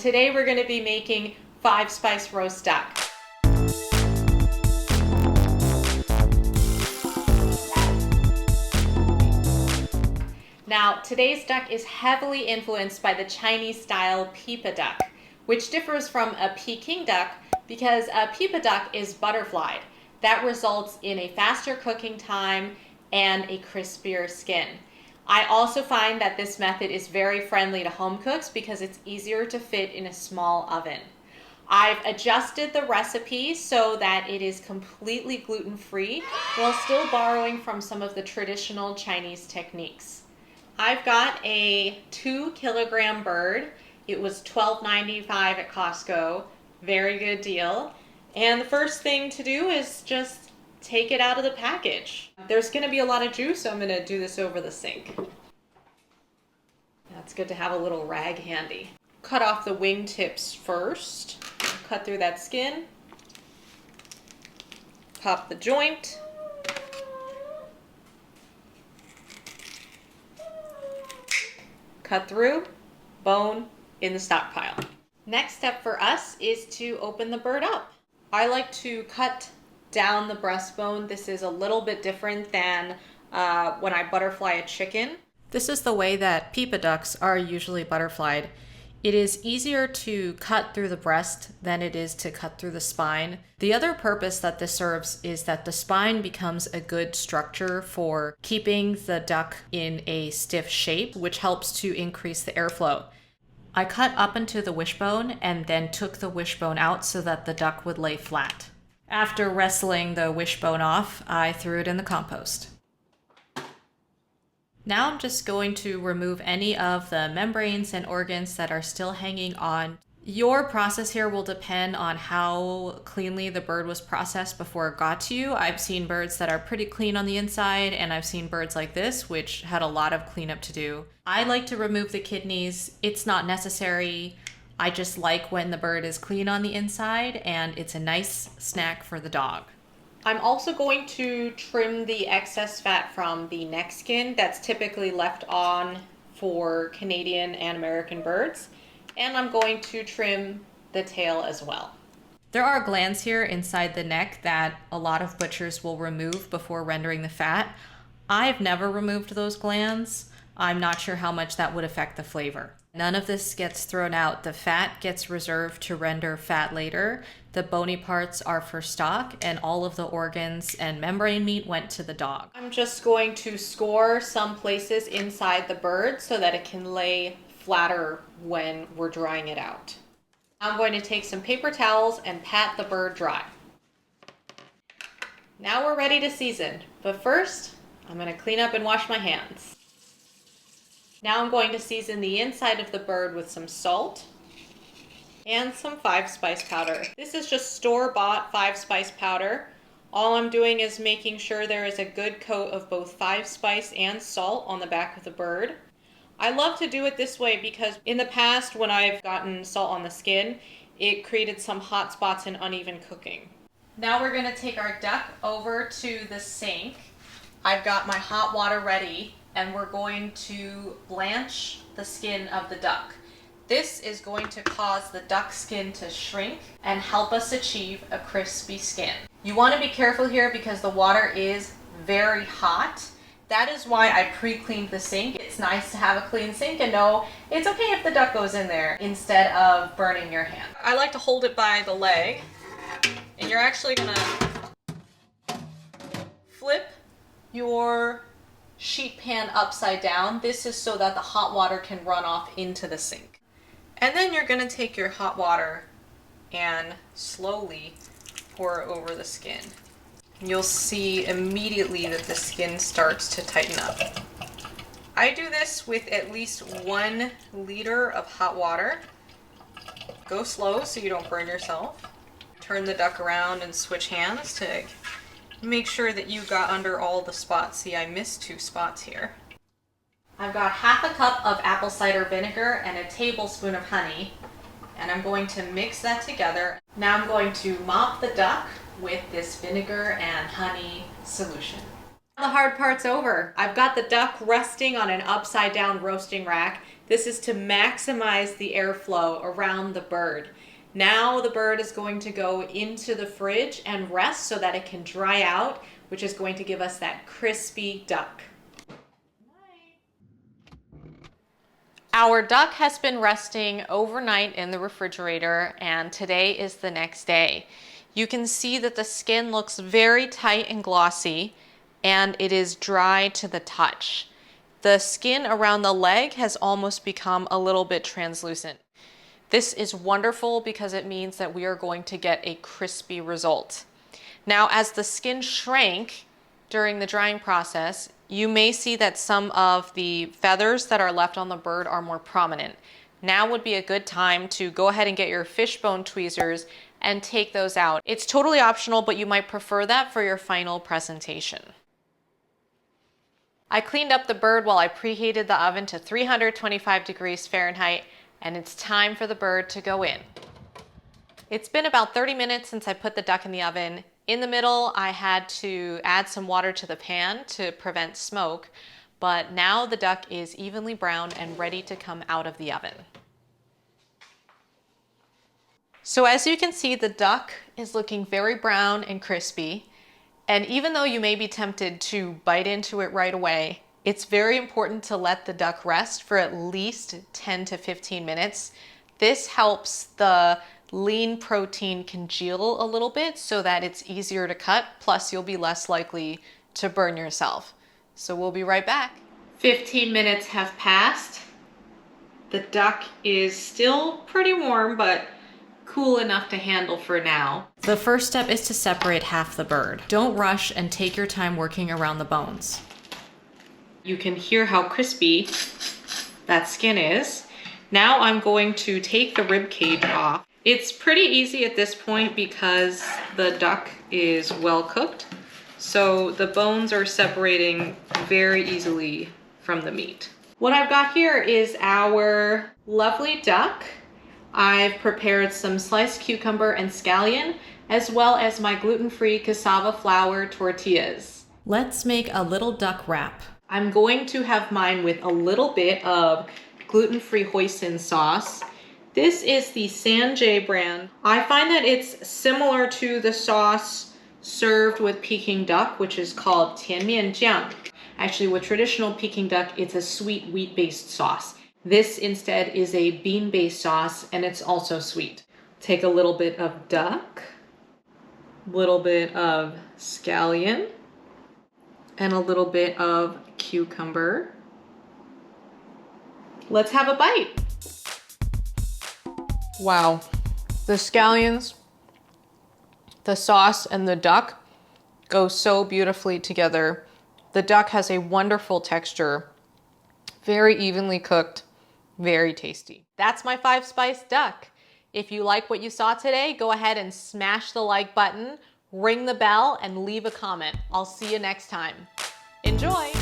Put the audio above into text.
Today we're going to be making 5-spice roast duck. Now, today's duck is heavily influenced by the Chinese style Pipa Duck, which differs from a Peking duck because a Pipa Duck is butterflied. That results in a faster cooking time and a crispier skin. I also find that this method is very friendly to home cooks because it's easier to fit in a small oven. I've adjusted the recipe so that it is completely gluten-free while still borrowing from some of the traditional Chinese techniques. I've got a 2-kilogram bird. It was $12.95 at Costco. Very good deal. And the first thing to do is just take it out of the package. There's going to be a lot of juice, so I'm going to do this over the sink. It's good to have a little rag handy. Cut off the wing tips first. Cut through that skin. Pop the joint. Cut through, bone in the stockpile. Next step for us is to open the bird up. I like to cut down the breastbone. This is a little bit different than when I butterfly a chicken. This is the way that Pipa ducks are usually butterflied. It is easier to cut through the breast than it is to cut through the spine. The other purpose that this serves is that the spine becomes a good structure for keeping the duck in a stiff shape, which helps to increase the airflow. I cut up into the wishbone and then took the wishbone out so that the duck would lay flat. After wrestling the wishbone off, I threw it in the compost. Now I'm just going to remove any of the membranes and organs that are still hanging on. Your process here will depend on how cleanly the bird was processed before it got to you. I've seen birds that are pretty clean on the inside, and I've seen birds like this, which had a lot of cleanup to do. I like to remove the kidneys. It's not necessary. I just like when the bird is clean on the inside, and it's a nice snack for the dog. I'm also going to trim the excess fat from the neck skin that's typically left on for Canadian and American birds. And I'm going to trim the tail as well. There are glands here inside the neck that a lot of butchers will remove before rendering the fat. I've never removed those glands. I'm not sure how much that would affect the flavor. None of this gets thrown out. The fat gets reserved to render fat later. The bony parts are for stock, and all of the organs and membrane meat went to the dog. I'm just going to score some places inside the bird so that it can lay flatter when we're drying it out. I'm going to take some paper towels and pat the bird dry. Now we're ready to season, but first I'm going to clean up and wash my hands. Now I'm going to season the inside of the bird with some salt and some 5-spice powder. This is just store-bought 5-spice powder. All I'm doing is making sure there is a good coat of both 5-spice and salt on the back of the bird. I love to do it this way because in the past when I've gotten salt on the skin, it created some hot spots and uneven cooking. Now we're going to take our duck over to the sink. I've got my hot water ready, and we're going to blanch the skin of the duck. This is going to cause the duck skin to shrink and help us achieve a crispy skin. You want to be careful here because the water is very hot. That is why I pre-cleaned the sink. It's nice to have a clean sink and know it's okay if the duck goes in there instead of burning your hand. I like to hold it by the leg, and you're actually gonna flip your sheet pan upside down. This is so that the hot water can run off into the sink. And then you're gonna take your hot water and slowly pour it over the skin. You'll see immediately that the skin starts to tighten up. I do this with at least 1 liter of hot water. Go slow so you don't burn yourself. Turn the duck around and switch hands to make sure that you got under all the spots. See, I missed 2 spots here. I've got half a cup of apple cider vinegar and a tablespoon of honey, and I'm going to mix that together. Now I'm going to mop the duck with this vinegar and honey solution. The hard part's over. I've got the duck resting on an upside down roasting rack. This is to maximize the airflow around the bird. Now the bird is going to go into the fridge and rest so that it can dry out, which is going to give us that crispy duck. Our duck has been resting overnight in the refrigerator, and today is the next day. You can see that the skin looks very tight and glossy, and it is dry to the touch. The skin around the leg has almost become a little bit translucent. This is wonderful because it means that we are going to get a crispy result. Now, as the skin shrank during the drying process, you may see that some of the feathers that are left on the bird are more prominent. Now would be a good time to go ahead and get your fishbone tweezers and take those out. It's totally optional, but you might prefer that for your final presentation. I cleaned up the bird while I preheated the oven to 325 degrees Fahrenheit, and it's time for the bird to go in. It's been about 30 minutes since I put the duck in the oven. In the middle, I had to add some water to the pan to prevent smoke, but now the duck is evenly browned and ready to come out of the oven. So as you can see, the duck is looking very brown and crispy. And even though you may be tempted to bite into it right away, it's very important to let the duck rest for at least 10 to 15 minutes. This helps the lean protein congeal a little bit so that it's easier to cut, plus you'll be less likely to burn yourself. So we'll be right back. 15 minutes have passed. The duck is still pretty warm, but cool enough to handle for now. The first step is to separate half the bird. Don't rush and take your time working around the bones. You can hear how crispy that skin is. Now I'm going to take the rib cage off. It's pretty easy at this point because the duck is well cooked, so the bones are separating very easily from the meat. What I've got here is our lovely duck. I've prepared some sliced cucumber and scallion, as well as my gluten-free cassava flour tortillas. Let's make a little duck wrap. I'm going to have mine with a little bit of gluten-free hoisin sauce. This is the Sanjay brand. I find that it's similar to the sauce served with Peking Duck, which is called tianmianjiang. Actually, with traditional Peking Duck, it's a sweet wheat-based sauce. This instead is a bean-based sauce, and it's also sweet. Take a little bit of duck, a little bit of scallion, and a little bit of cucumber. Let's have a bite. Wow, the scallions, the sauce, and the duck go so beautifully together. The duck has a wonderful texture, very evenly cooked, very tasty. That's my 5-spice duck. If you like what you saw today, go ahead and smash the like button, ring the bell, and leave a comment. I'll see you next time. Enjoy!